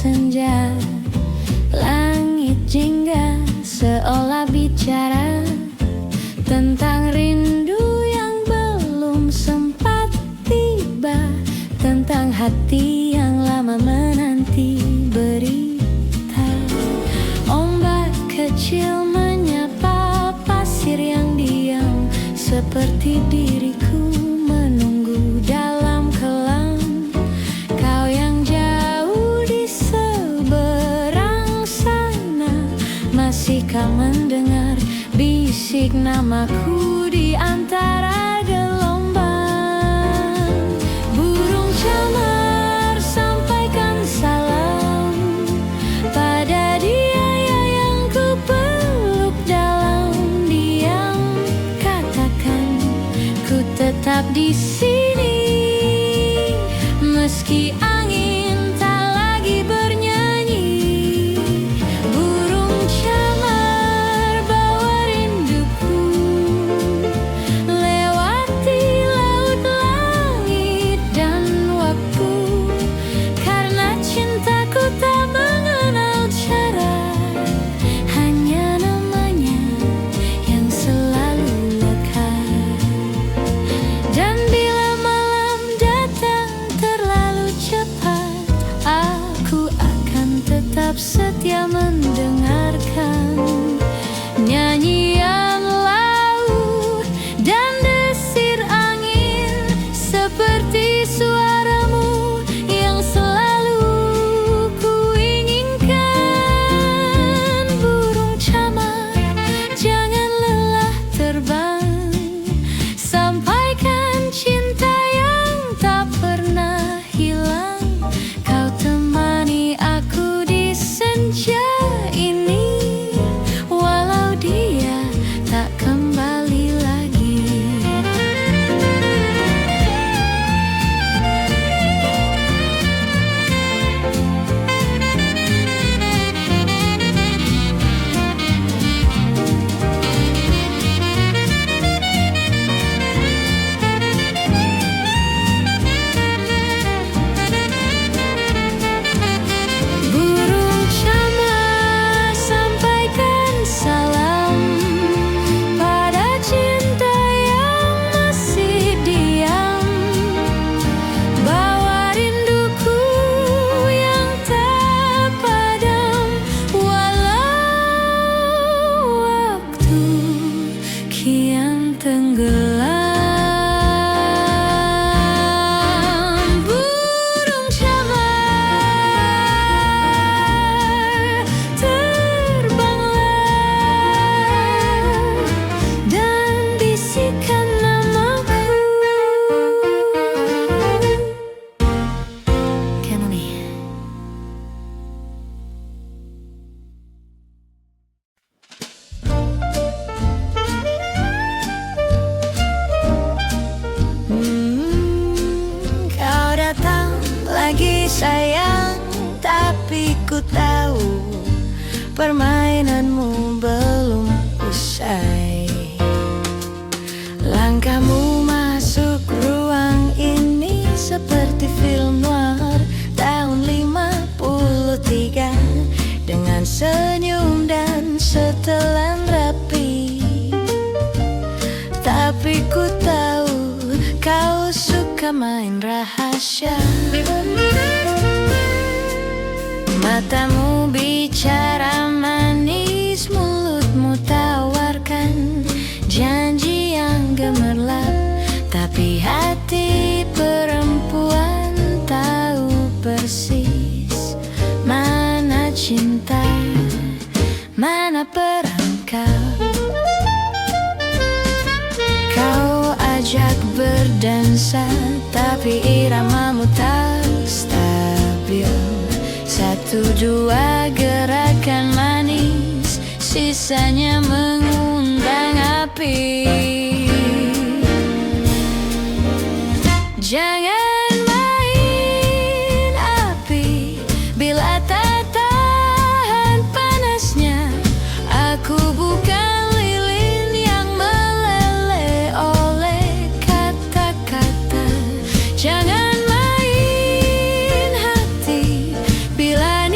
senja. Langit jingga seolah bicara tentang rindu yang belum sempat tiba, tentang hati yang lama menanti berita. Ombak kecil menyapa pasir yang diam, seperti diriku menunggu dalam kelam. Kau yang jauh di seberang sana, masihkah mendengar bisik namaku di antara gelombang? Burung camar, sampaikan salam pada dia yang ku peluk dalam diam. Katakan ku tetap di sini, meski angin tak lagi bernyanyi. Burung camar, bawa rinduku lewati laut, langit, dan waktu. Karena cintaku tak mengenal cara, hanya namanya yang selalu lekat. Dan bila malam datang terlalu cepat, aku akan tetap setia mendengarkan nyanyian laut dan desir angin, seperti suaramu yang selalu ku inginkan. Burung camar, jangan lelah terbang, sampaikan cinta yang tak pernah hilang. Kau temani aku di senja ini, walau dia tak kembali lagi. Burung camar, sampaikan salam pada cinta yang masih diam. Bawa rinduku yang tak padam, walau waktu kian tenggelam. Burung camar, terbanglah dan bisikan namaku. Kenali. Kau datang lagi sayang, tapi ku tahu permainanmu belum usai. Langkahmu masuk ruang ini seperti film noir tahun 53, dengan senyum dan setelan rapi. Tapi ku tahu kau suka main rahasia. Matamu bicara manis, mulutmu tawarkan janji yang gemerlap. Tapi hati perempuan tahu persis mana cinta, mana perangkap. Kau ajak berdansa, tapi iramamu tak stabil. Satu dua gerakan manis, sisanya mengundang api. Jangan main api bila tak tahan panasnya. Aku bukan lilin yang meleleh oleh kata-kata. Jangan main hati bila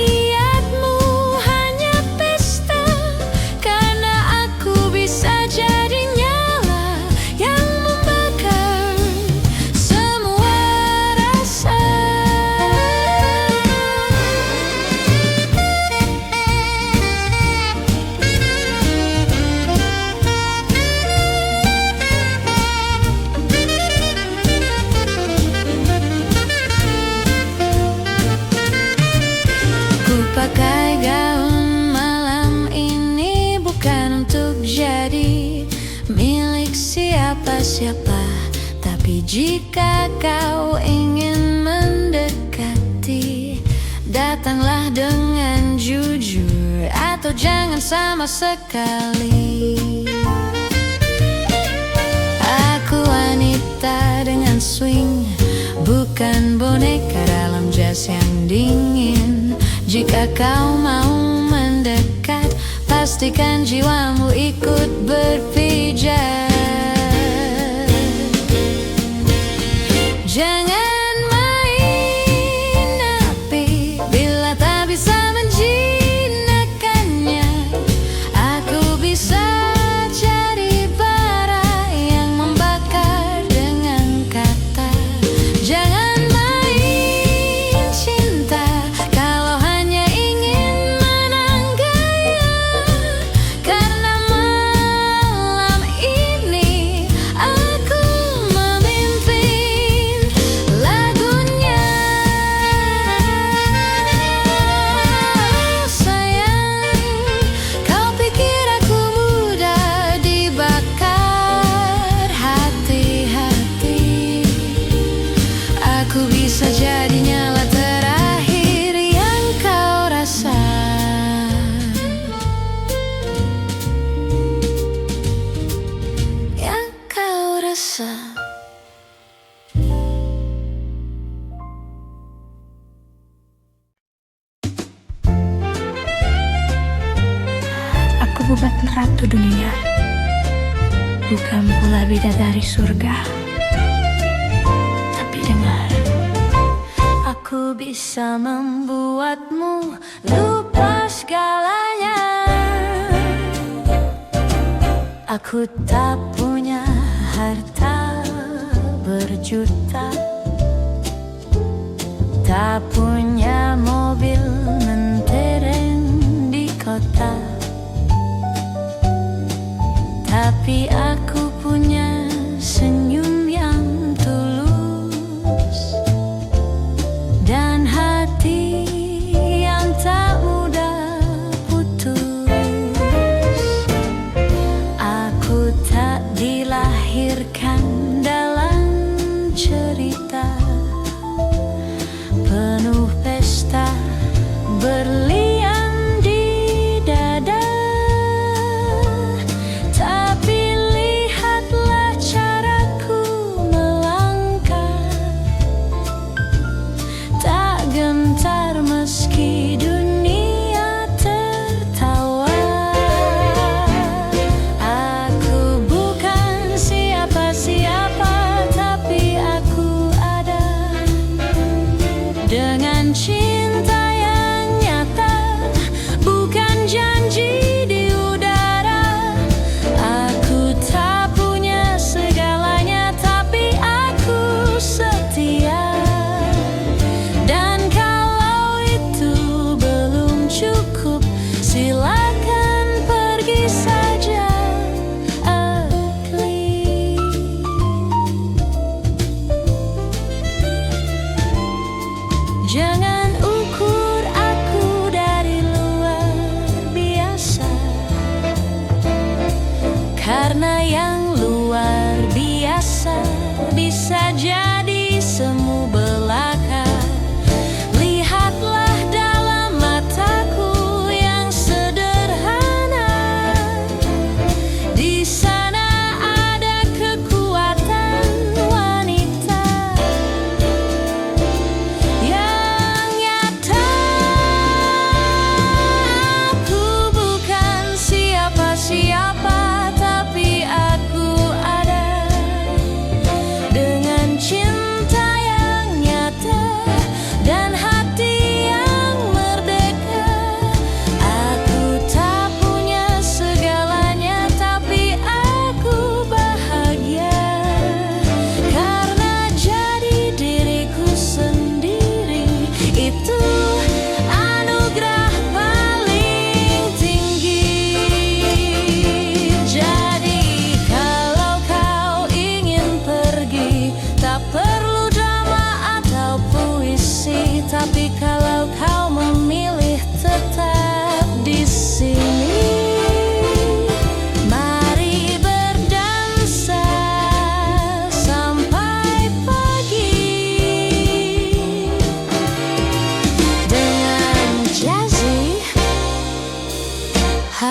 siapa-siapa. Tapi jika kau ingin mendekati, datanglah dengan jujur atau jangan sama sekali. Aku wanita dengan swing, bukan boneka dalam jas yang dingin. Jika kau mau mendekat, pastikan jiwamu ikut berpijak. Jangan main api bila tak bisa menjinakkannya. Aku bisa jadi bara yang membakar dengan kata. Jangan main cinta kalau hanya ingin menang gaya. Karena malam ini aku memimpin lagunya. Sayang, kau pikir aku mudah dibakar? Hati-hati, aku bisa jadi nyala terakhir yang kau rasa. Yang kau rasa. Aku bukan ratu dunia, bukan pula bidadari surga. Tapi dengar, Aku bisa membuatmu lupa segalanya. Aku tak punya harta berjuta, tak punya mobil mentereng di kota. Tapi aku punya senyum yang tulus dan hati yang tak mudah putus. Aku tak dilahirkan dalam cerita penuh pesta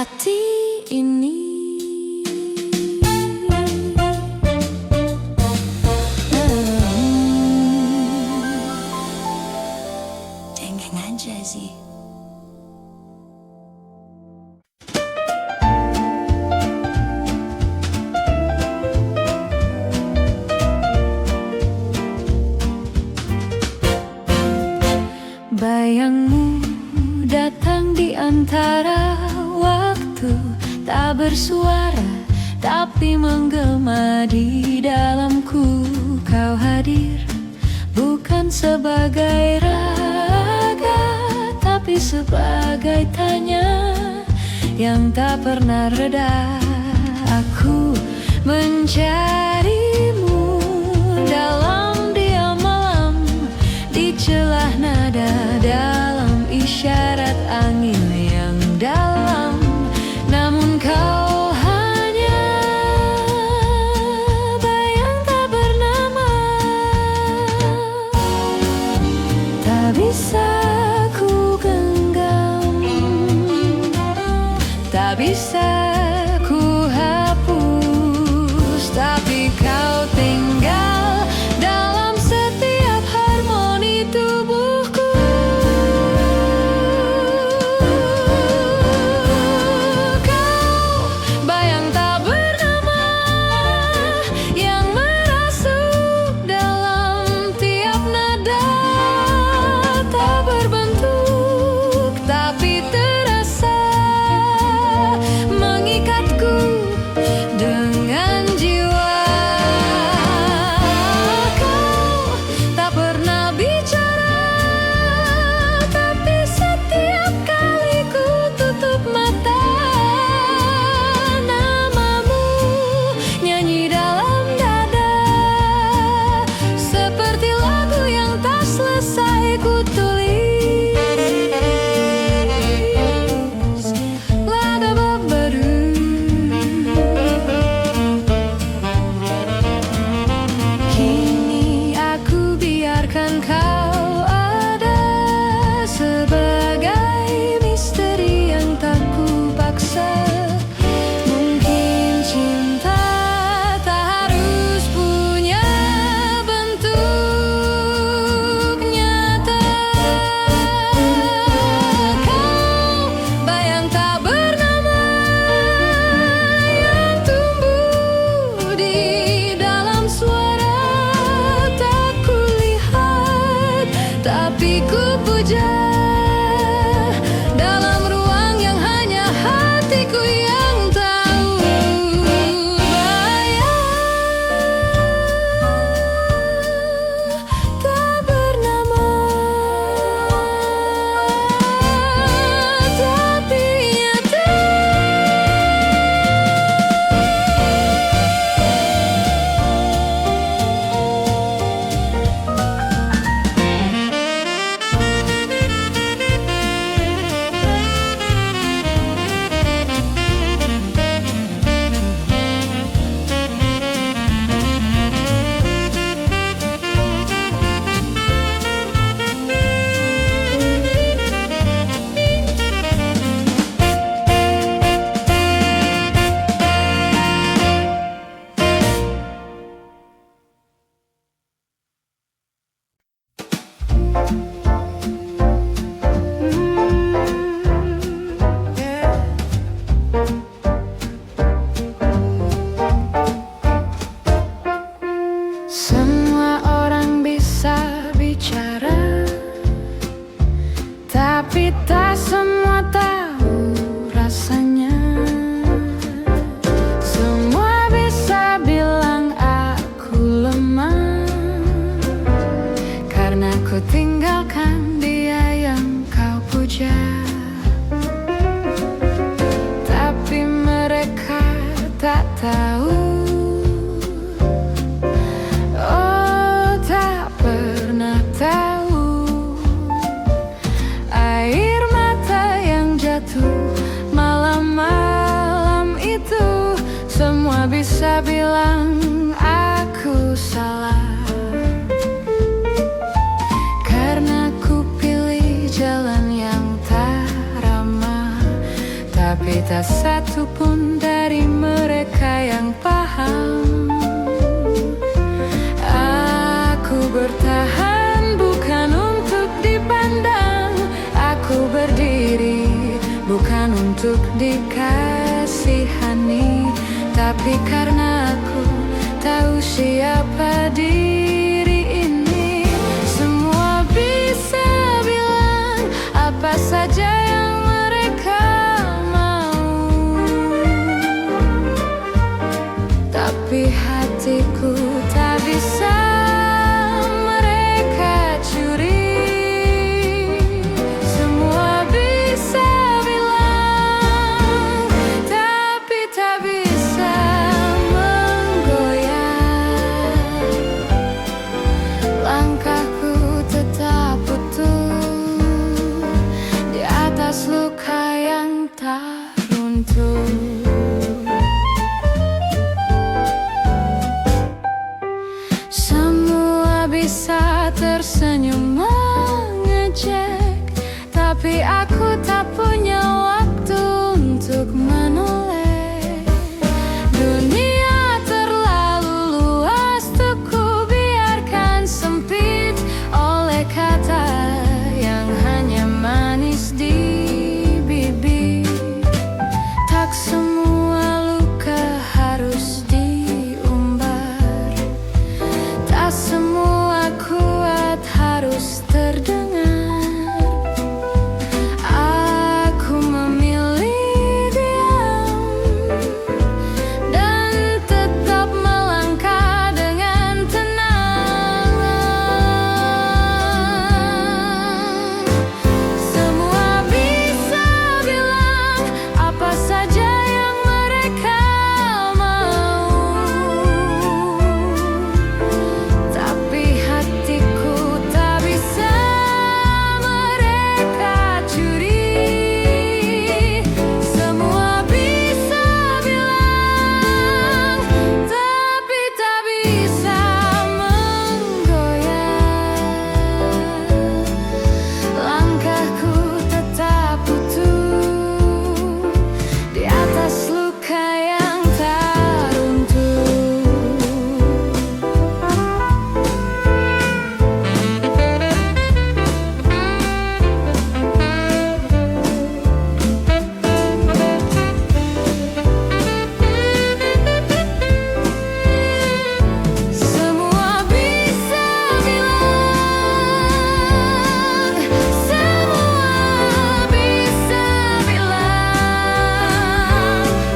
hati ini. Cengeng aja sih. Bayangmu datang di antara waktu, tak bersuara tapi menggema di dalamku. Kau hadir bukan sebagai raga, tapi sebagai tanya yang tak pernah reda. Aku mencarimu dalam diam malam, di celah nada, dalam isyarat angin yang dalam. Namun kau hanya bayang tak bernama. Tak bisa ku genggam, tak bisa ku hapus, tapi kau tinggal dalam setiap harmoni tubuhku. Kau bayang tak bernama yang merasuk dalam tiap nada, tak berbentuk tapi terasa mengikatku dengan jiwa. Kau tak pernah bicara, tapi setiap kali ku tutup mata, namamu nyanyi dalam dada, seperti lagu yang tak selesai ku tulis. Laga baru. Kini aku biarkan kau ada sebagai misteri yang tak ku paksa. Mungkin cinta tak harus punya bentuk nyata. Kau bayang tak bernama yang tumbuh di dalam suara, tak kulihat tapi ku puja, dalam ruang yang hanya hatiku yang tahu. Bayang tak bernama, tapi nyata. Semua orang bisa bicara, tapi tak semua tahu rasanya. Semua bisa bilang aku lemah, karena ku tinggalkan dia yang kau puja. Tapi mereka tak tahu, oh tak pernah tahu, air mata yang jatuh malam-malam itu. Semua bisa bilang aku salah, karena ku pilih jalan yang tak ramah. Tak tapi tak satu pun dari mereka yang paham. Aku bertahan bukan untuk dipandang, aku berdiri bukan untuk dikasihani, tapi karena aku tahu siapa diri ini. Semua bisa bilang apa saja yang mereka mau, tapi hatiku tak bisa mereka curi. Semua bisa bilang, tapi tak bisa menggoyah. Langkahku tetap utuh di atas luka yang tak runtuh. Semua bisa tersenyum mengejek, tapi aku tak punya waktu untuk menoleh. Dunia terlalu luas untuk ku biarkan sempit oleh kata yang hanya manis di bibir. Tak semua luka harus diumbar, tak semua kuat harus terdengar. Aku memilih diam dan tetap melangkah dengan tenang. Semua bisa bilang apa saja yang mereka mau, tapi hatiku tak bisa mereka curi. Semua bisa bilang, tapi tak bisa menggoyah. Langkahku tetap utuh di atas luka yang tak runtuh. Semua bisa bilang, semua bisa bilang,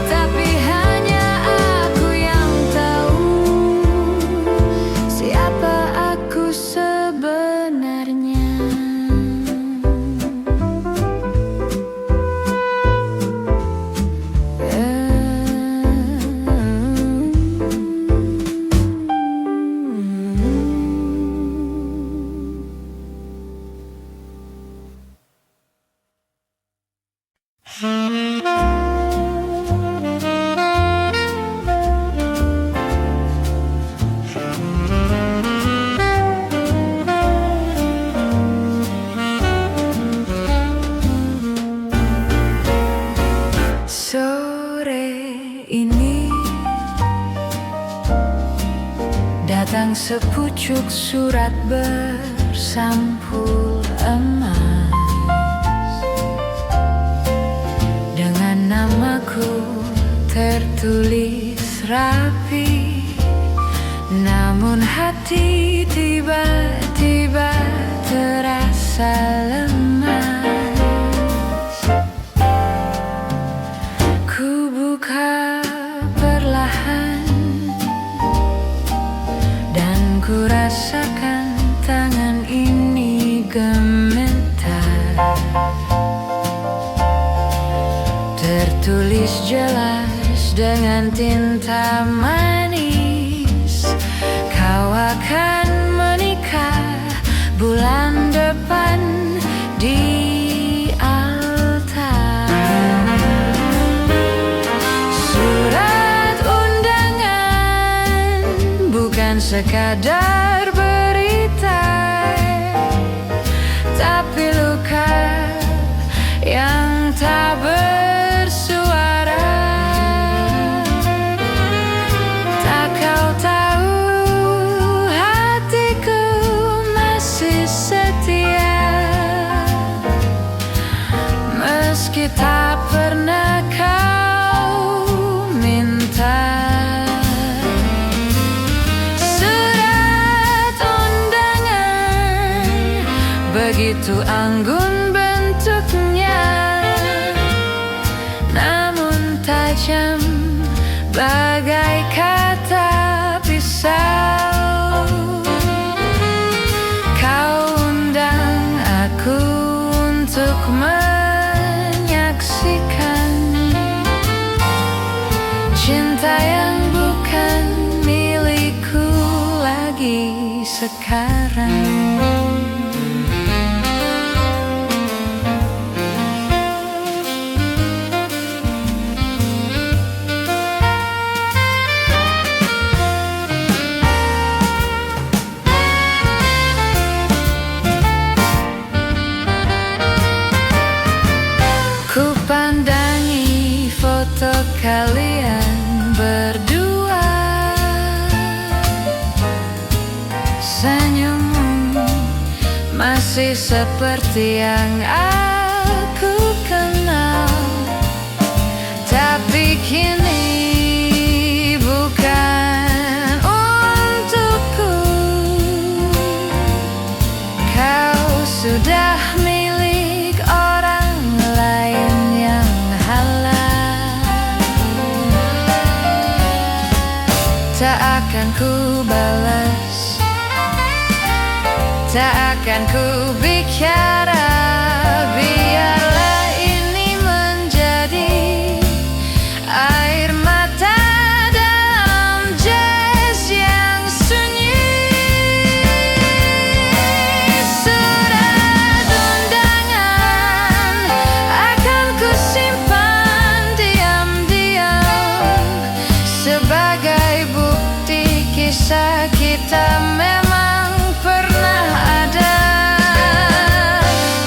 tapi hanya aku yang tahu siapa aku sebenarnya. Sore ini datang sepucuk surat bersampul emas dengan namaku tertulis rapi, namun hati tiba-tiba terasa lemas. Ku buka perlahan dan ku rasakan tangan ini gemetar. Tertulis jelas dengan tinta manis, kau akan menikah bulan depan di altar. Surat undangan bukan sekadar berita, tapi luka yang tak bersuara. meski tak pernah kau minta. Surat undangan begitu anggun bentuknya, namun tajam bagai kata pisau. Kau undang aku untuk menyaksikan cinta yang bukan milikku lagi sekarang. Ku pandangi foto kalian berdua, senyummu masih seperti yang aku kenal. Tapi kini bukan untukku. Kau sudah milik orang lain yang halal. Tak akan ku balas, tak akan ku bicara. Biarlah ini menjadi air mata dalam jazz yang sunyi. Surat undangan akan ku simpan diam-diam sebagai bukti kisah kita memang pernah ada.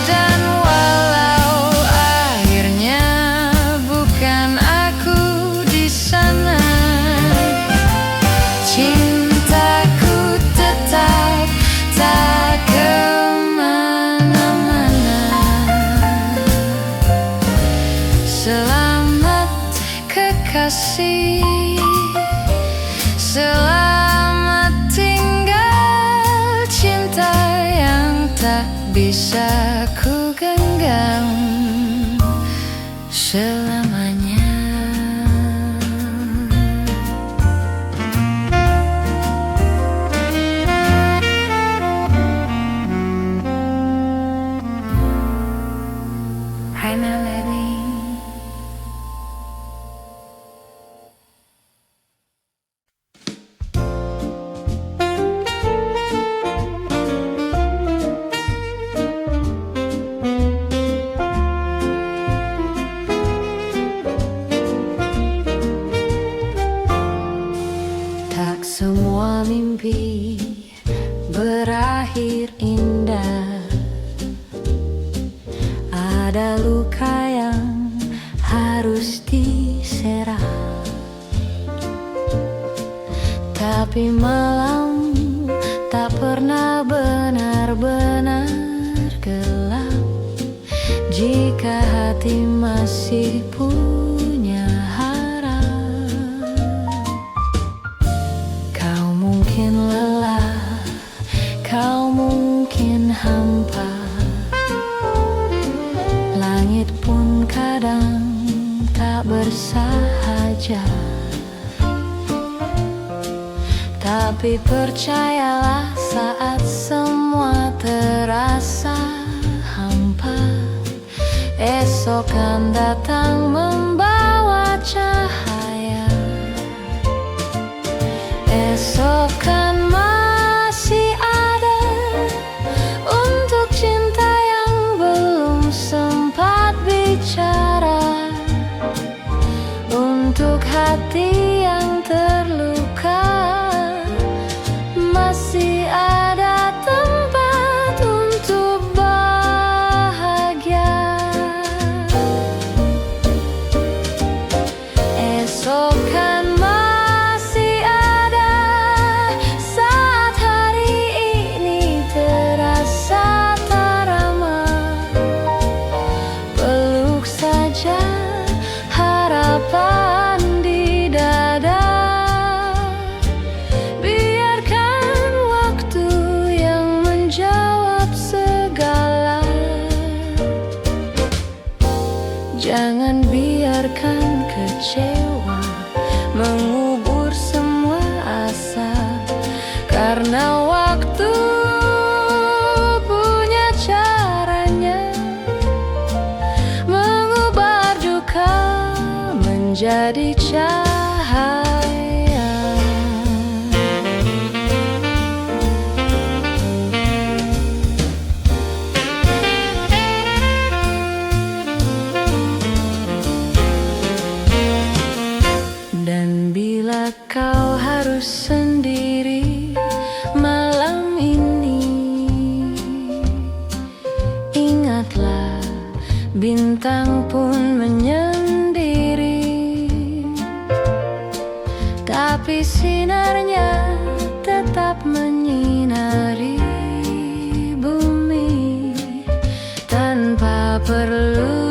Dan walau akhirnya bukan aku di sana, cintaku tetap tak kemana-mana. Selamat kekasih, selamat tinggal, cinta yang tak bisa ku genggam selamanya. Raina Levy. Tak semua mimpi berakhir indah. Ada luka yang harus diserah. Tapi malam tak pernah benar-benar gelap jika hati masih punya harap. Kau mungkin lelah, kau mungkin hampa. Langit pun kadang tak bersahaja. Tapi percayalah, saat semua terasa hampa, esok kan datang membawa cahaya. Esok kan masih ada untuk cinta yang belum sempat bicara, untuk hati yang terluka. Masih ada tempat untuk bahagia. Esok kan masih ada saat hari ini terasa tak ramah. Peluk saja Jangan biarkan kecewa mengubur semua asa, karena waktu punya caranya mengubah duka menjadi cahaya. Dan bila kau harus sendiri malam ini, ingatlah bintang pun menyendiri, tapi sinarnya tetap menyinari bumi tanpa perlu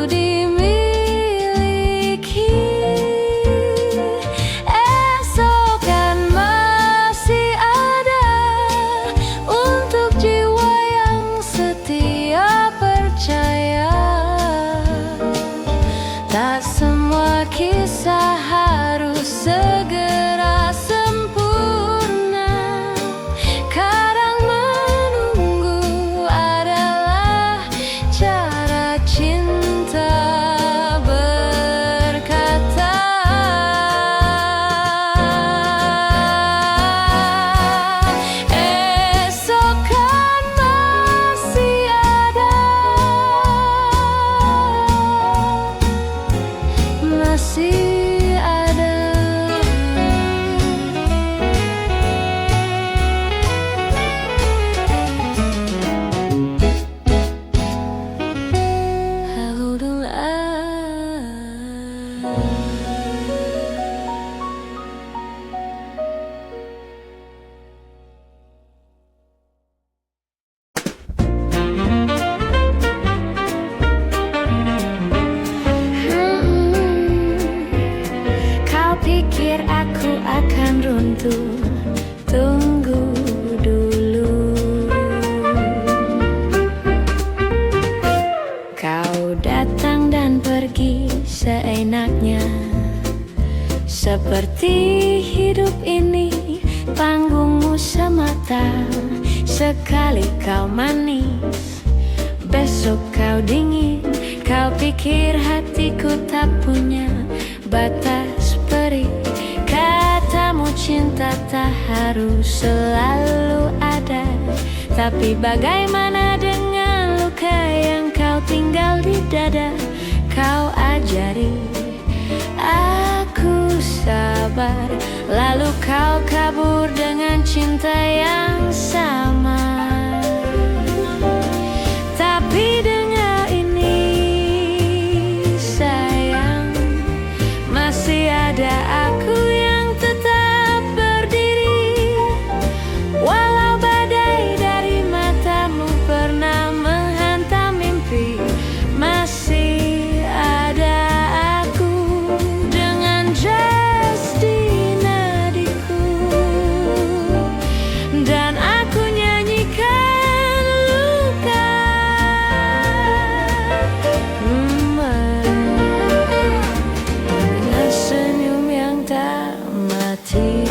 kisah harus segera sempurna. Kadang menunggu adalah cara cinta berkata. Esok kan masih ada, masih ada. Pikir aku akan runtuh, tunggu dulu. Kau datang dan pergi seenaknya, seperti hidup ini panggungmu semata. Sekali kau manis, besok kau dingin. Kau pikir hatiku tak punya batas peri. Katamu cinta tak harus selalu ada, tapi bagaimana dengan luka yang kau tinggal di dada? Kau ajari aku sabar, lalu kau kabur dengan cinta yang sama. Tapi dengar ini sayang, masih ada aku yang tetap berdiri. Walau badai dari matamu pernah menghantam mimpi, masih ada aku dengan jas di nadiku. Dan aku nyanyikan luka dengan senyum yang tak mati.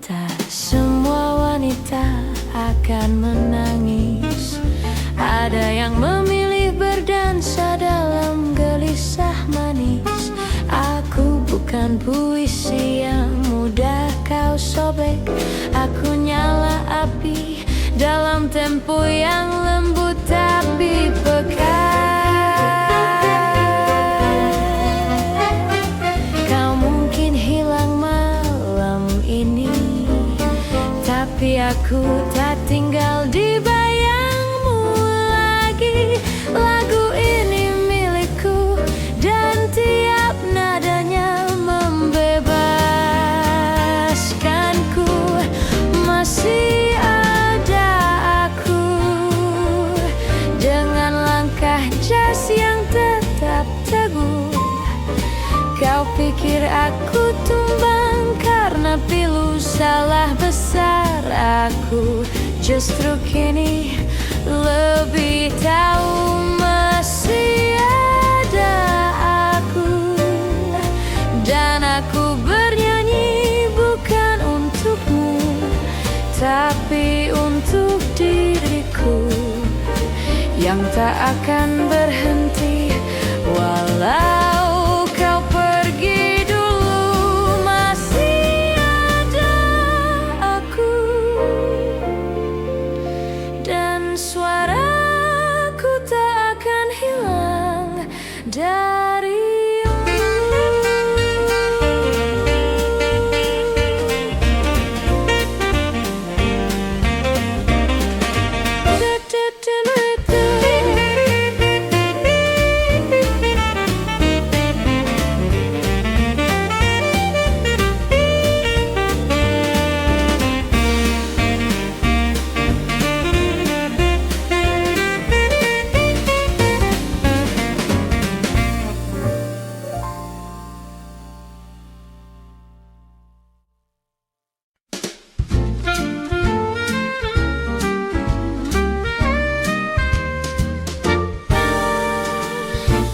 Tak semua wanita akan menangis, ada yang memilih berdansa dalam gelisah manis. Aku bukan puisi yang mudah kau sobek, aku nyala api dalam tempo yang lembut tapi pekat. Kau mungkin hilang malam ini, tapi aku tak tinggal di bayangmu lagi. Lagu ini milikku dan tiap nadanya membebaskanku. Masih ada aku dengan langkah jas yang tetap teguh. Kau pikir aku tumbang karena pilu, salah besar aku. Justru kini lebih tahu yang tak akan berhenti. Walau kau pergi dulu, masih ada aku, dan suaraku tak akan hilang darimu.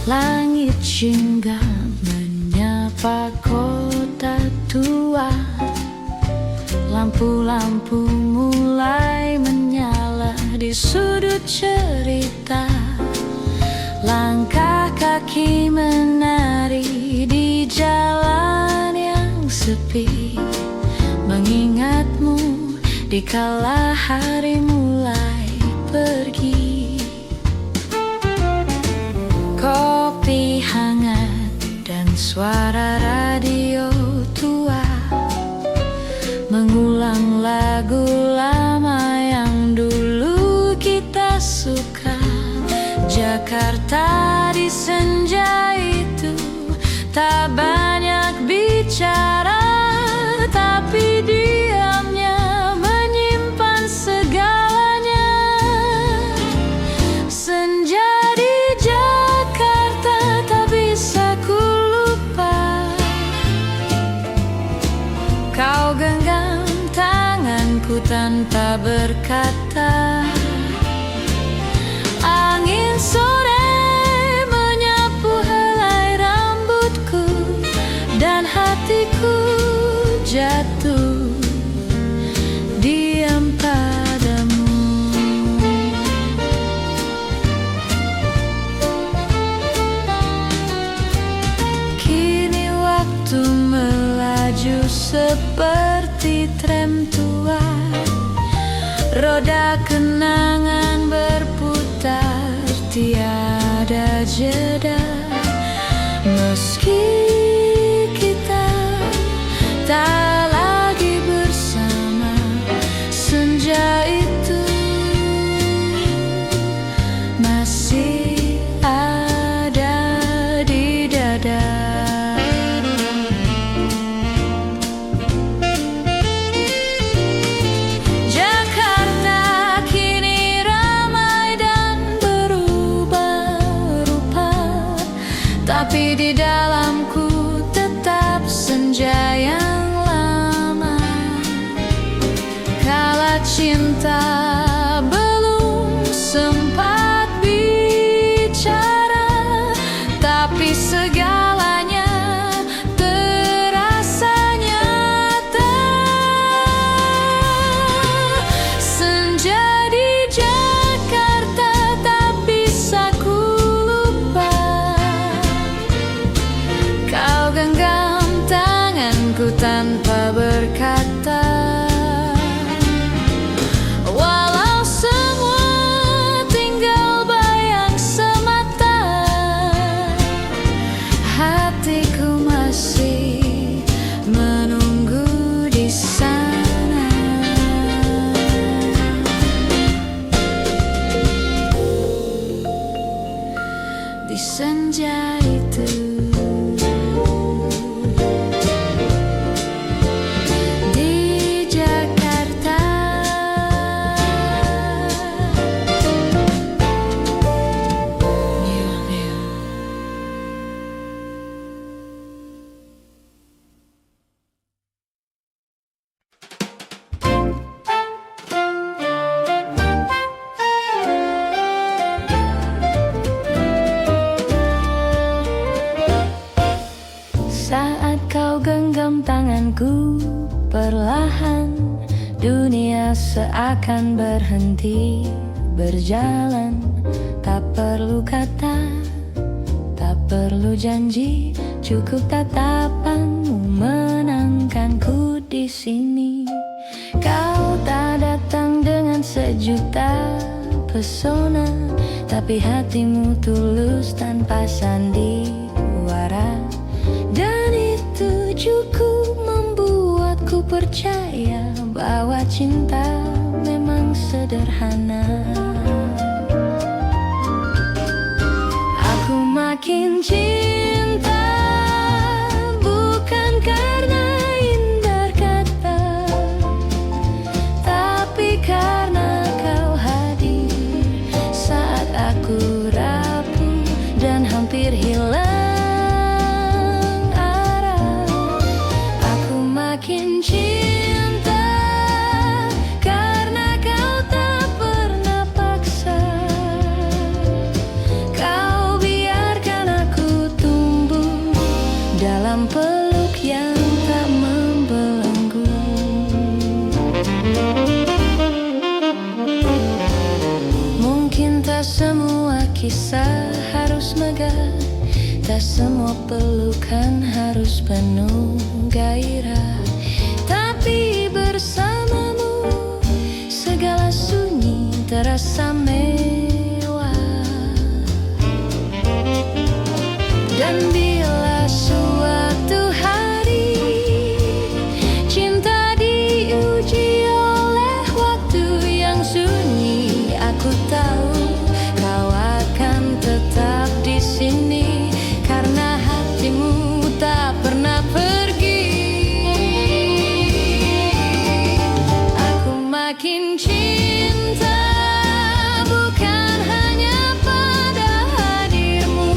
Langit singgah menyapa kota tua, lampu-lampu mulai menyala di sudut cerita. Langkah kaki menari di jalan yang sepi, mengingatmu di kala hari mulai pergi. Kopi hangat dan suara radio tua mengulang lagu lama yang dulu kita suka. Jakarta di senja itu tak banyak bicara, tapi diamnya menyimpan segalanya. Senja di Jakarta tak bisa ku lupa. Kau genggam tanganku tanpa berkata. Angin sore menyapu helai rambutku, dan hatiku jatuh diam padamu. Kini waktu melaju seperti tram tua, roda kenangan berputar tiada jeda. Meski kita tak lagi bersama, senja itu masih ada di dada. Tapi di dalamku tetap senja yang lama. Kala cinta belum sempat bicara, tapi segalanya terasa nyata. Senja di Jakarta tak bisa ku lupa. Kau genggam tanganku tanpa berkata. Walau semua tinggal bayang semata, hatiku masih menunggu di sana. Di senja itu, saat kau genggam tanganku perlahan, dunia seakan berhenti. berjalan. Tak perlu kata, tak perlu janji, cukup tatapanmu menangkanku di sini. Kau tak datang dengan sejuta pesona, tapi hatimu tulus tanpa sandiwara. Dan itu cukup membuatku percaya bahwa cinta memang sederhana. Aku makin cinta bukan karena indah kata, tapi karena kau hadir saat aku rapuh dan hampir hilang arah. Aku makin cinta karena kau tak pernah paksa. Kau biarkan aku tumbuh dalam peluk yang tak membelenggu. Mungkin tak semua kisah harus megah, tak semua pelukan harus penuh gairah, tapi bersamamu segala sunyi terasa mewah. Dan bila suatu hari cinta diuji oleh waktu yang sunyi, aku tahu kau akan tetap di sini karena hatimu tak pernah pergi. Aku makin cinta bukan hanya pada hadirmu,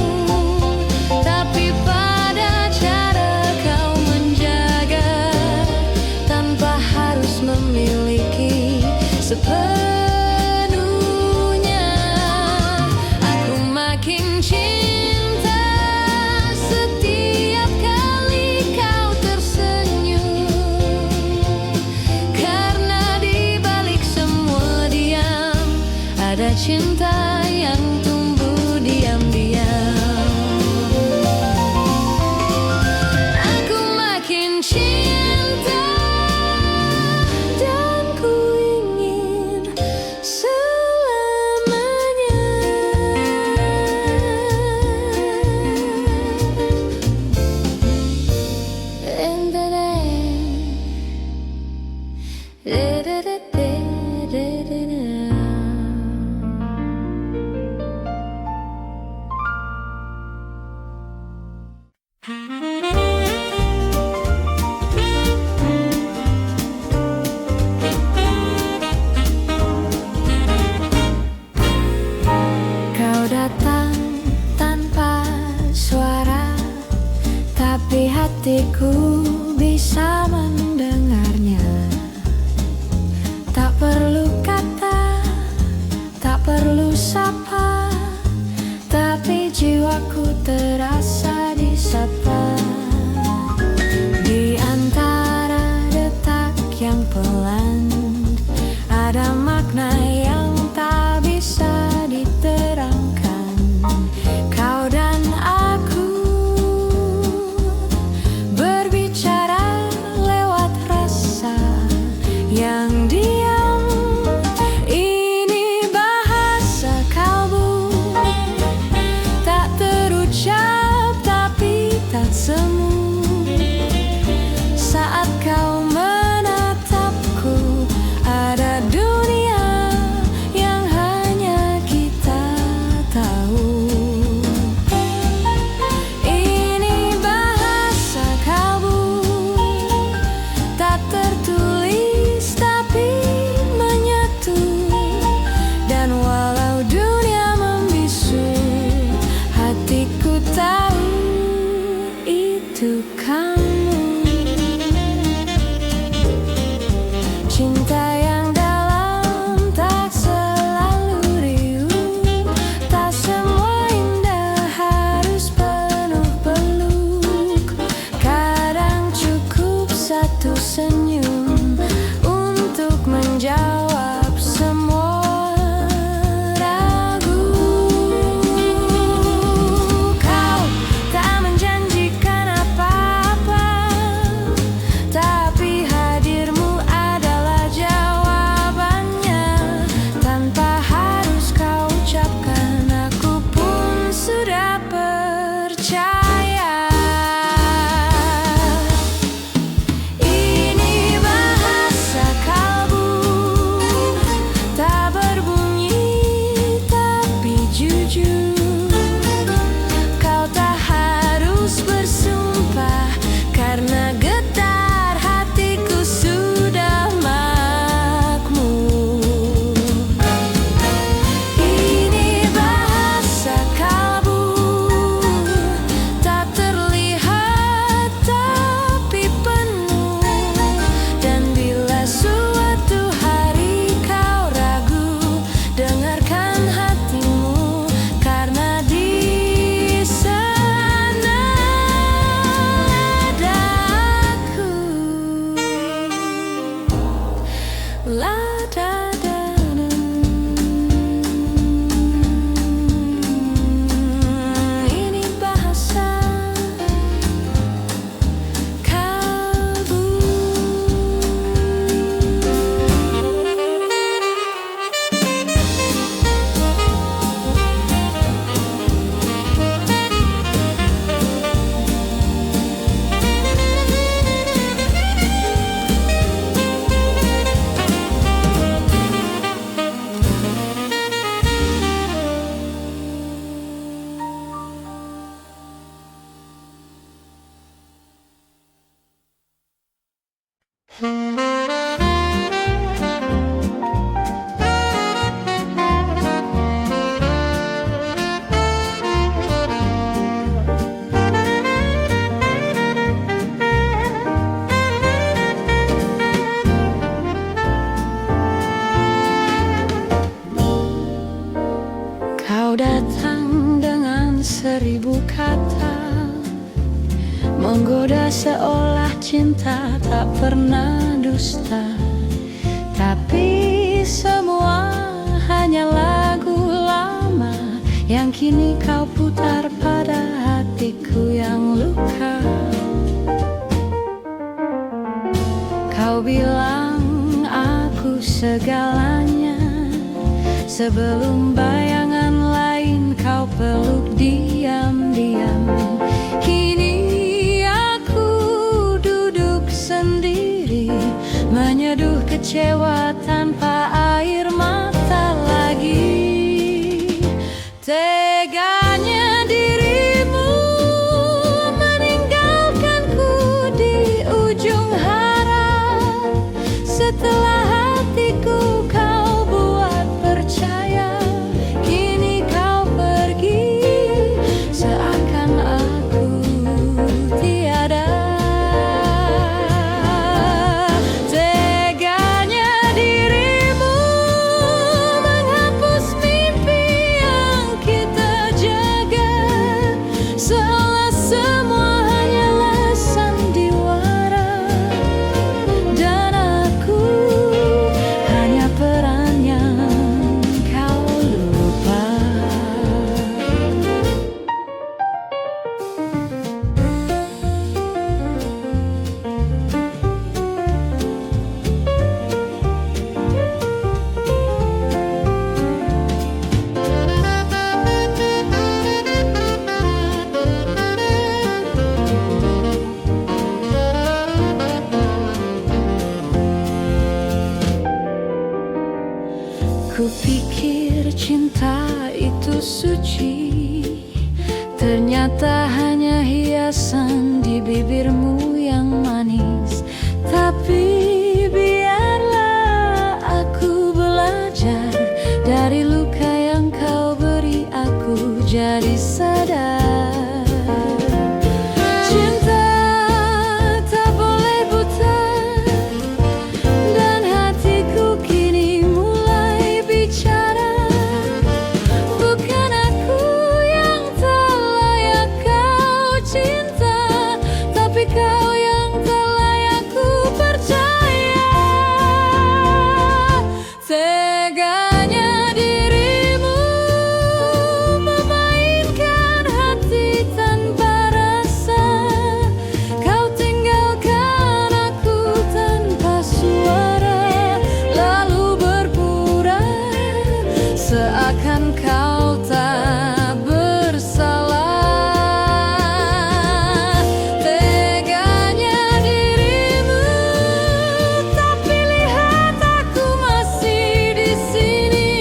tapi pada cara kau menjaga tanpa harus memiliki sepenuhnya. Aku makin cinta setiap kali kau tersenyum, karena di balik semua diam ada cinta yang tumbuh diam-diam. Aku makin cinta dan ku ingin selamanya. Kau datang tanpa suara, tapi hatiku bisa mendengarnya. Tak perlu kata, tak perlu sapa, tapi jiwaku terasa disapa. Di antara detak yang pelan ada makna yang tak bisa diterangkan. Kau dan aku berbicara lewat rasa yang diam. Ini bahasa kalbu tak terucap datang dengan 1000 kata, menggoda seolah cinta tak pernah dusta. Tapi semua hanya lagu lama yang kini kau putar pada hatiku yang luka. Kau bilang aku segalanya, sebelum bayangan lain kau peluk diam-diam. Kini aku duduk sendiri, menyeduh kecewa tanpa air mata lagi. Teganya dirimu meninggalkanku di ujung harap. Setelah hatiku kau buat percaya, kini kau pergi seakan aku tiada. Teganya dirimu menghapus mimpi yang kita jaga, seolah semua hanyalah sandiwara, dan aku hanya peran yang kau lupa. Kupikir cinta itu suci, ternyata hanya hiasan di bibirmu yang manis. Tapi biarlah aku belajar dari luka yang kau beri aku, jadi sadar cinta tak boleh buta. Dan hatiku kini mulai bicara, bukan aku yang tak layak kau cinta, tapi kau yang tak layak ku percaya. Teganya dirimu memainkan hati tanpa rasa. Kau tinggalkan aku tanpa suara, lalu berpura seakan kau tak bersalah. Teganya dirimu, tapi lihat aku masih di sini,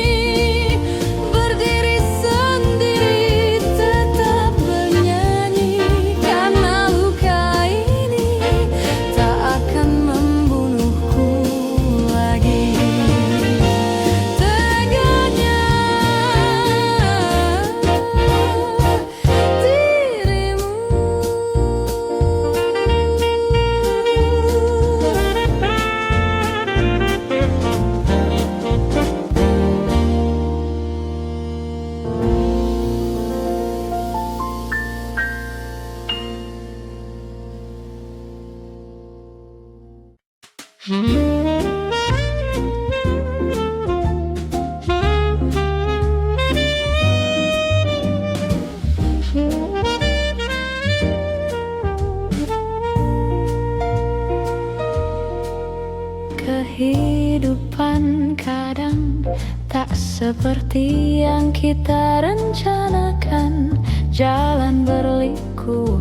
berdiri sendiri tetap bernyanyi, karena luka ini tak akan membunuhku lagi. Teganya kehidupan kadang tak seperti yang kita rencanakan. Jalan berliku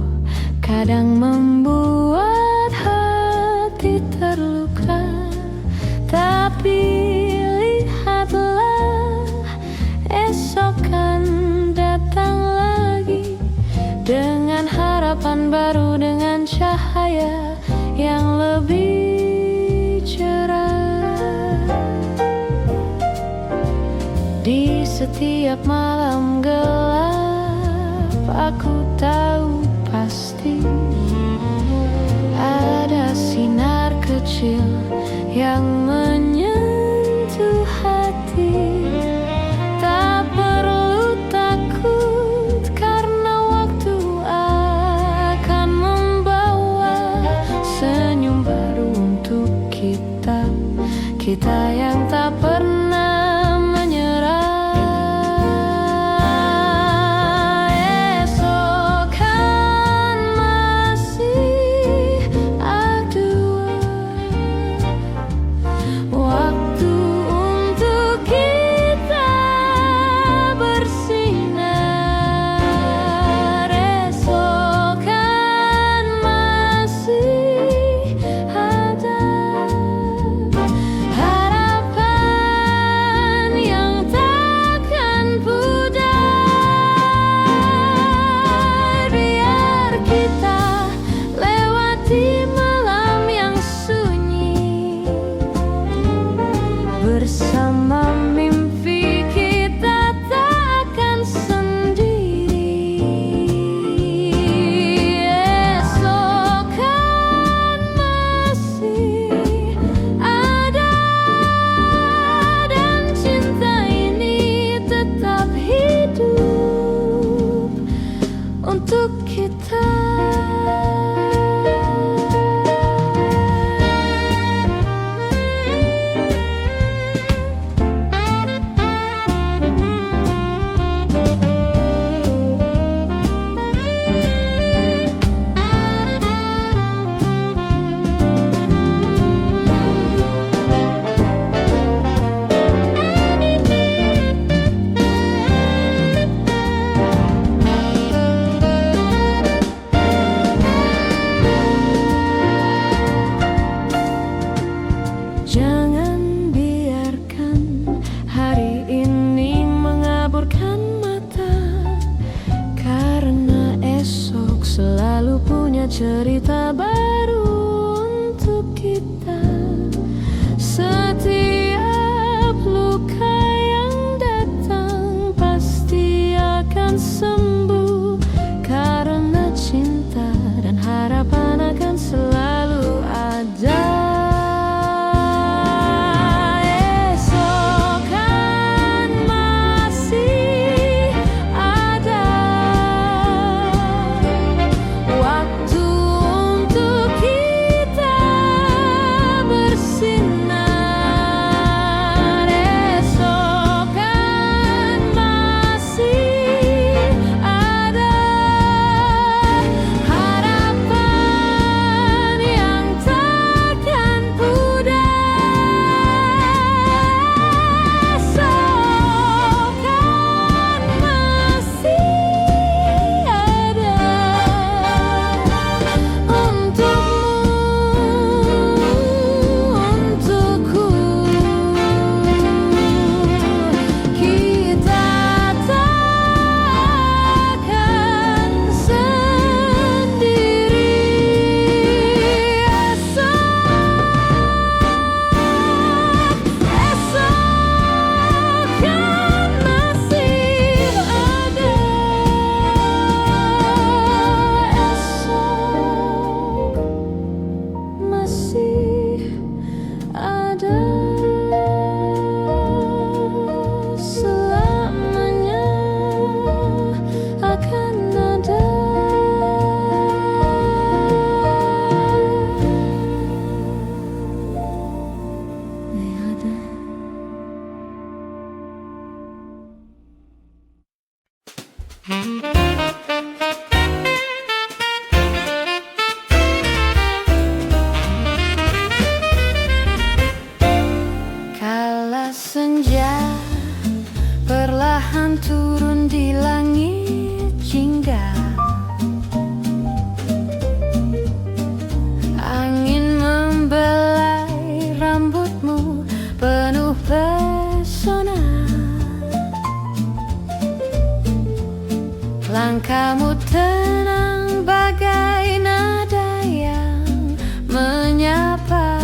kadang membuat hati terluka. Tapi lihatlah, esok kan datang lagi, dengan harapan baru, dengan cahaya yang lebih cerah. Di setiap malam gelap aku tahu pasti ada sinar kecil yang menyentuh hati. Tak perlu tanya hanya cerita baru untuk kita. Setiap luka yang datang pasti akan sembuh, karena cinta dan harapan akan selalu ada. Esok kan masih ada waktu untuk kita bersinar. Esok kan masih ada harapan yang takkan pudar. Esok kan masih ada untukmu, untukku. Kita takkan sendiri. Esok kan masih ada. Esok masih ada. Selamanya akan ada. Ada. Kala senja perlahan turun di langit jingga, angin membelai rambutmu penuh pesona. Langkahmu tenang bagai nada yang menyapa,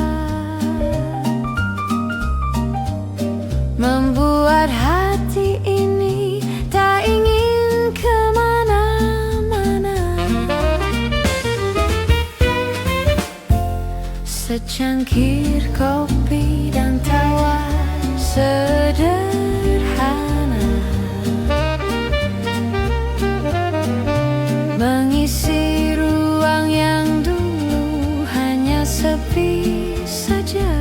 membuat hati ini tak ingin kemana-mana. Secangkir kopi dan tawa sederhana mengisi ruang yang dulu hanya sepi saja.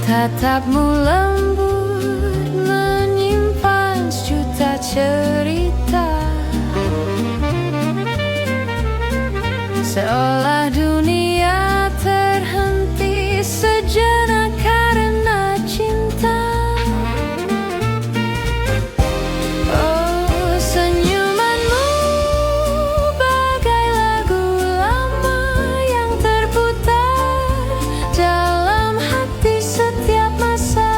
Tatapmu lembut menyimpan sejuta cerita, seolah dunia terhenti sejenak karena cinta. Oh, senyumanmu bagai lagu lama yang terputar dalam hati setiap masa.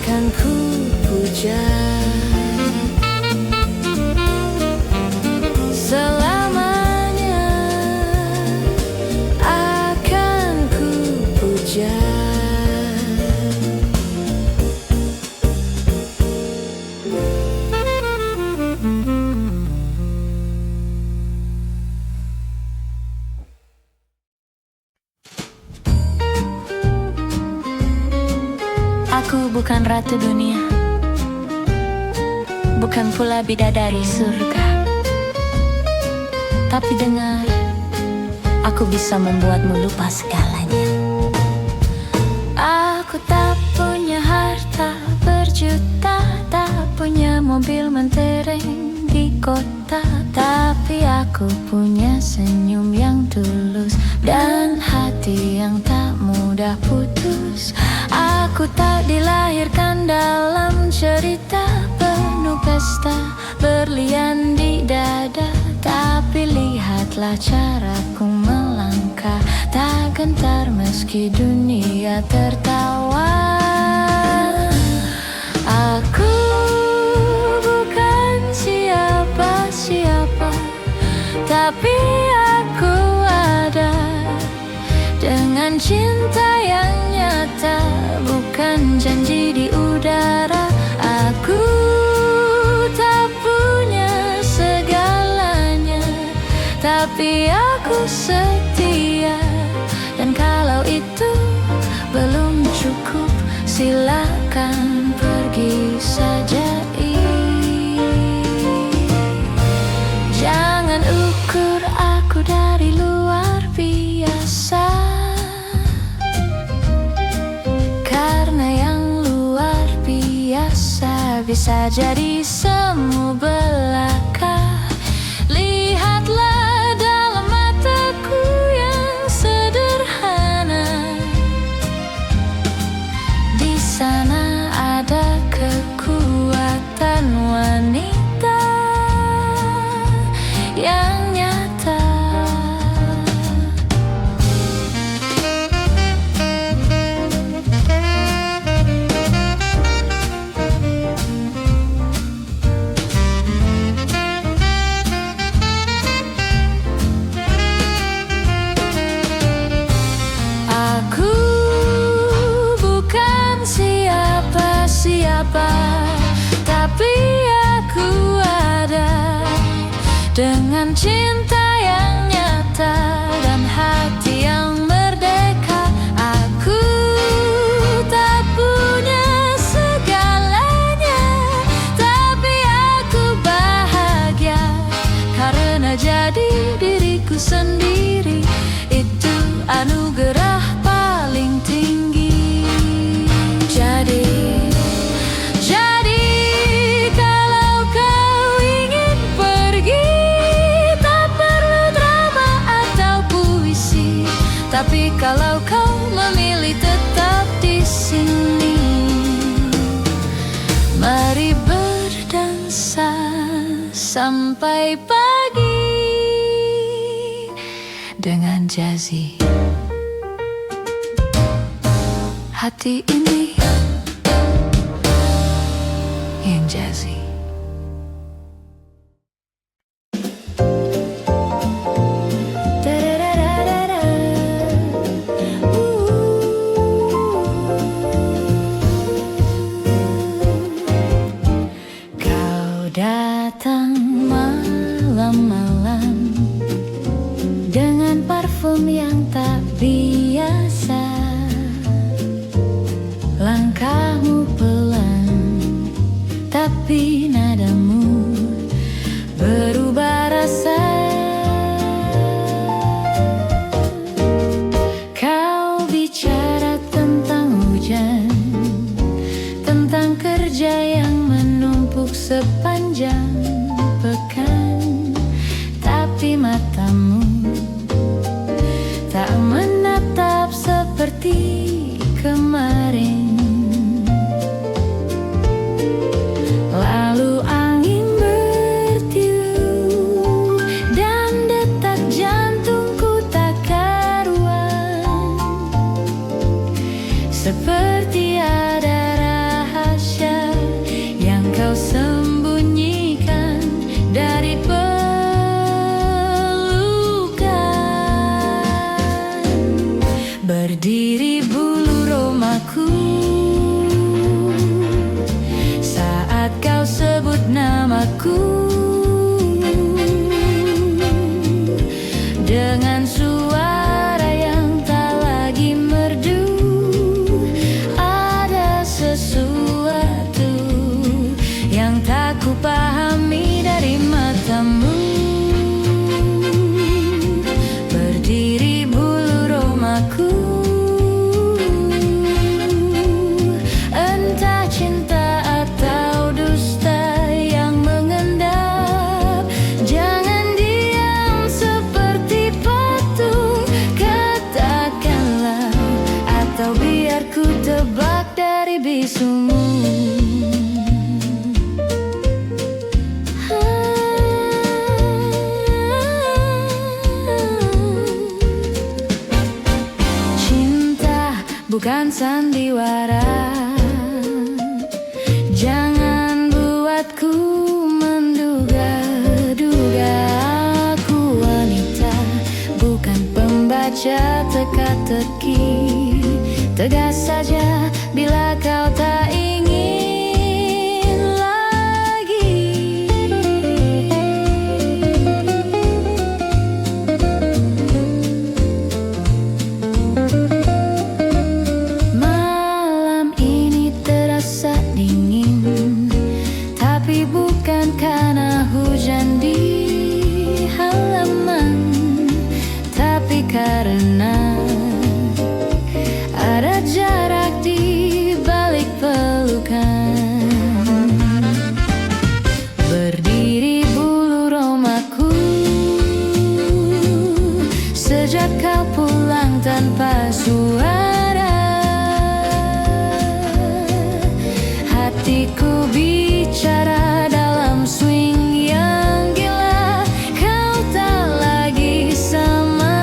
akan ku puja selamanya, akan ku puja. Aku bukan ratu dunia, bukan pula bidadari surga. Tapi dengar, aku bisa membuatmu lupa segalanya. Aku tak punya harta berjuta, tak punya mobil mentereng di kota, tapi aku punya senyum yang tulus dan hati yang tak mudah putus. Aku tak dilahirkan dalam cerita penuh pesta berlian di dada, tapi lihatlah caraku melangkah, tak gentar meski dunia tertawa. Aku bukan siapa-siapa, tapi aku ada dengan cinta yang nyata, bukan janji di udara. Aku tak punya segalanya, tapi aku setia. Dan kalau itu belum cukup, silakan pergi saja. Jangan ukur aku dari luar biasa, karena yang luar biasa bisa jadi semu belaka. Lihatlah dalam mataku yang sederhana, di sana ada kekuatan wanita yang nyata. Aku bukan siapa-siapa, tapi aku ada dengan cinta yang nyata dan hati yang merdeka. Aku tak punya segalanya, tapi aku bahagia karena jadi diriku sendiri. Itu anugerah paling tinggi. Jadi kalau kau ingin pergi, tak perlu drama atau puisi. Tapi kalau kau memilih tetap di sini, mari berdansa sampai pagi dengan Jazzy. Hati ini yang Jazzy. Kau datang malam-malam dengan parfum yang tak biasa. Langkahmu pelan, tapi nadamu berubah rasa. Kau bicara tentang hujan, tentang kerja yang menumpuk sepanjang pekan, tapi matamu tak menatap seperti kemarin. Lalu angin bertiup dan detak jantungku tak karuan, seperti ada rahasia dari bisumu. Cinta bukan sandiwara, jangan buatku menduga-duga. Aku wanita, bukan pembaca teka-teki. Tegas saja bila kau tak ingin lagi. Malam ini terasa dingin, tapi bukan karena hujan di halaman, tapi karena ada jarak di balik pelukan. Berdiri bulu romaku sejak kau pulang tanpa suara. Hatiku bicara dalam swing yang gila. Kau tak lagi sama.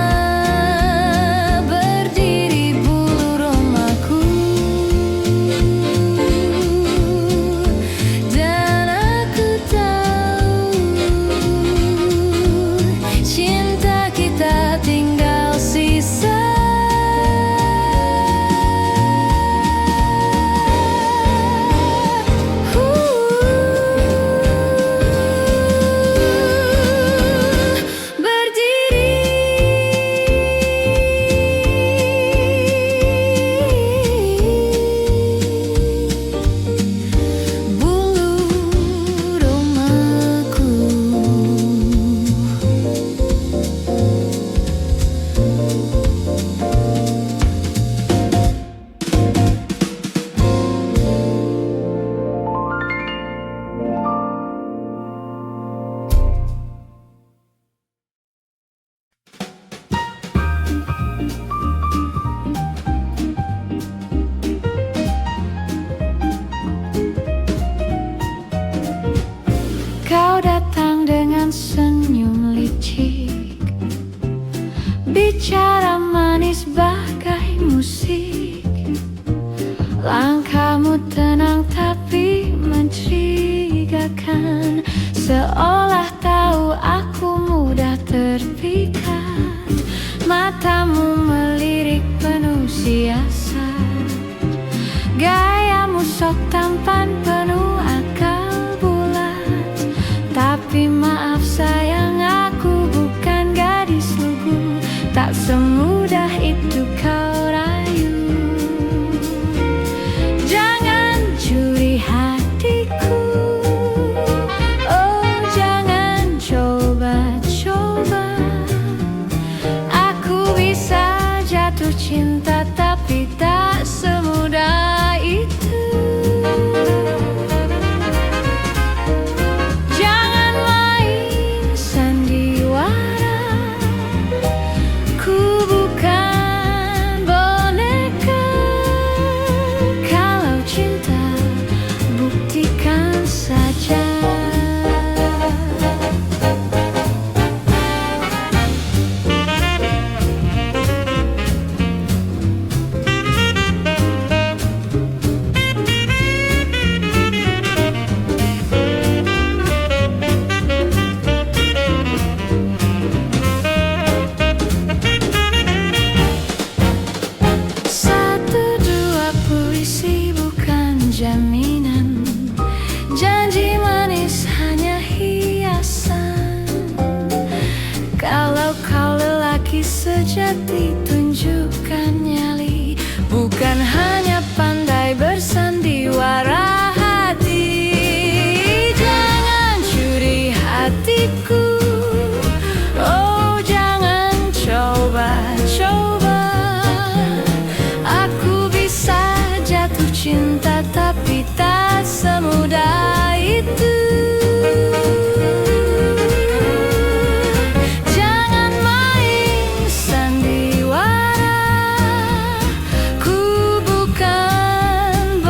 Kau datang dengan senyum licik, bicara manis bagai musik. Langkahmu tenang tapi mencurigakan, seolah tahu aku mudah terpikat. Matamu melirik penuh siasat, gayamu sok tampan penuh akal bulat. Tapi maaf sayang, aku bukan gadis lugu, tak semudah itu kau rayu. Jangan curi hatiku, oh jangan coba-coba. Aku bisa jatuh cinta tapi tak semudah itu. Janji manis hanya hiasan. Kalau kau lelaki sejati, tunjukkan nyali, bukan hanya pandai bersandiwara hati. Jangan curi hatiku, oh jangan coba-coba. Aku bisa jatuh cinta tapi tak semudah itu. Jangan main sandiwara, ku bukan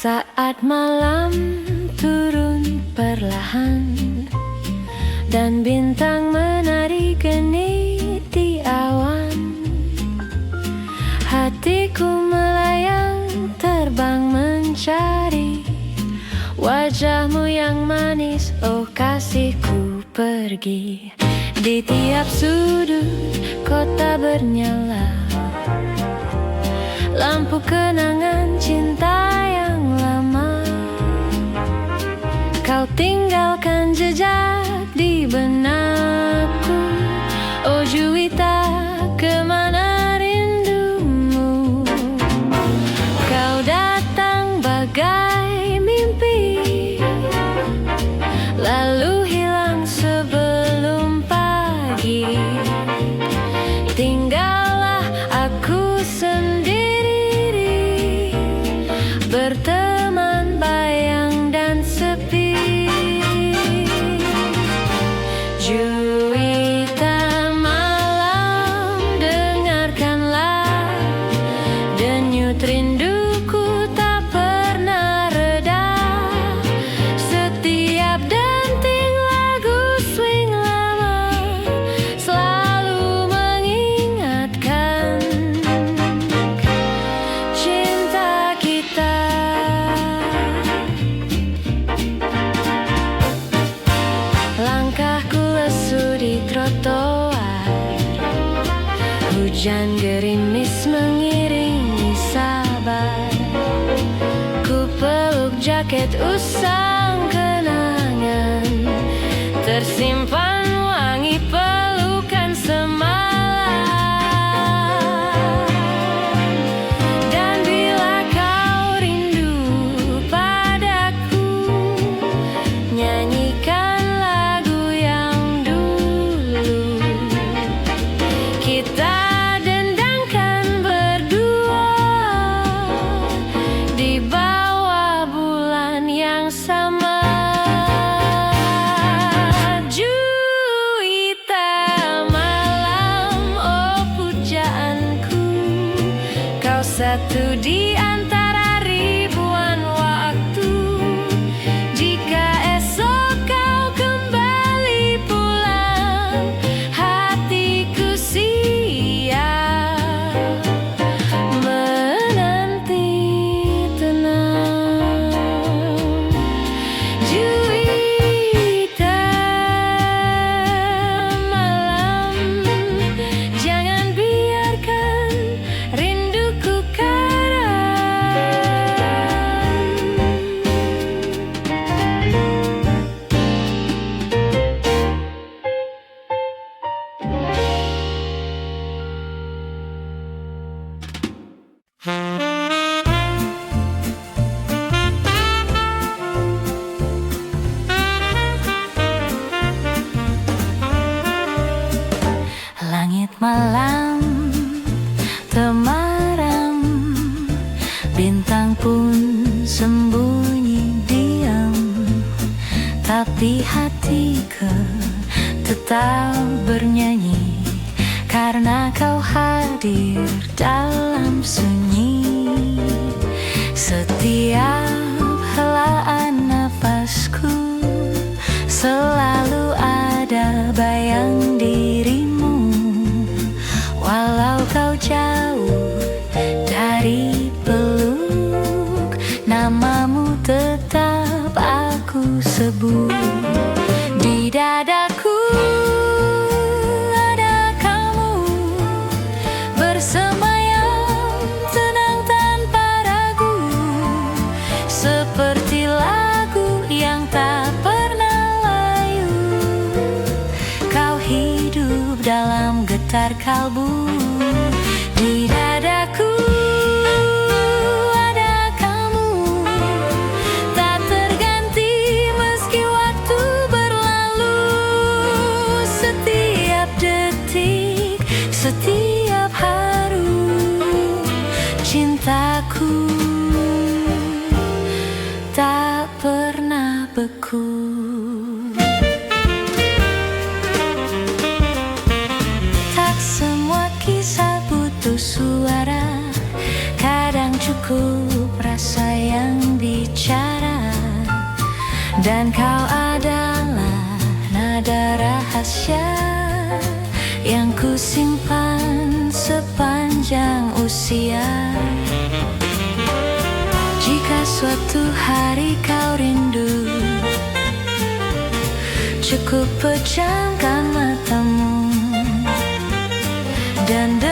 Saat malam turun perlahan dan bintang menari genit di awan, hatiku melayang terbang mencari wajahmu yang manis. Oh kasihku, pergi di tiap sudut kota bernyala lampu kenangan cinta yang lama. Kau tinggalkan jejak di benakku. Oh Juwita, kemana rindumu? Kau datang bagai mimpi, lalu hilang sebelum pagi. Tinggallah aku sendiri, berteman bayang dan sepi. Juwita malam, dengarkanlah denyut rinduku tak pernah reda. Setiap denting lagu swing lama selalu mengingatkan cinta kita. Langkahku lesu di trotoar, hujan gerimis mengiringi sabar. Ku peluk jaket usang kenangan, tersimpan wangi pelukan semalam. Dan bila kau rindu padaku, nyanyikan lagu yang dulu kita dendangkan berdua di bawah bulan yang sama. Juwita malam, oh pujaanku, kau satu di antara ribuan waktu. Jika esok kau kembali pulang, hatiku siap menanti tenang. Juwita malam, jangan biarkan rinduku karam. Langit malam temaram, bintang pun sembunyi diam, tapi hatiku tetap bernyanyi karena kau hadir dalam sunyi. Setiap helaan nafasku selalu ada bayang dirimu. Walau kau jauh dari peluk, namamu tetap aku sebut. Di dadaku ada kamu, bersemayam tenang tanpa ragu, seperti lagu yang tak pernah layu. Kau hidup dalam getar kalbu. Di dadaku ada kamu, tak terganti meski waktu berlalu. Setiap detik, setiap haru, cintaku tak pernah beku. Tak semua kisah butuh suara, kadang cukup rasa yang biasa. Dan kau adalah nada rahasia yang ku simpan sepanjang usia. Jika suatu hari kau rindu, cukup pejamkan matamu dan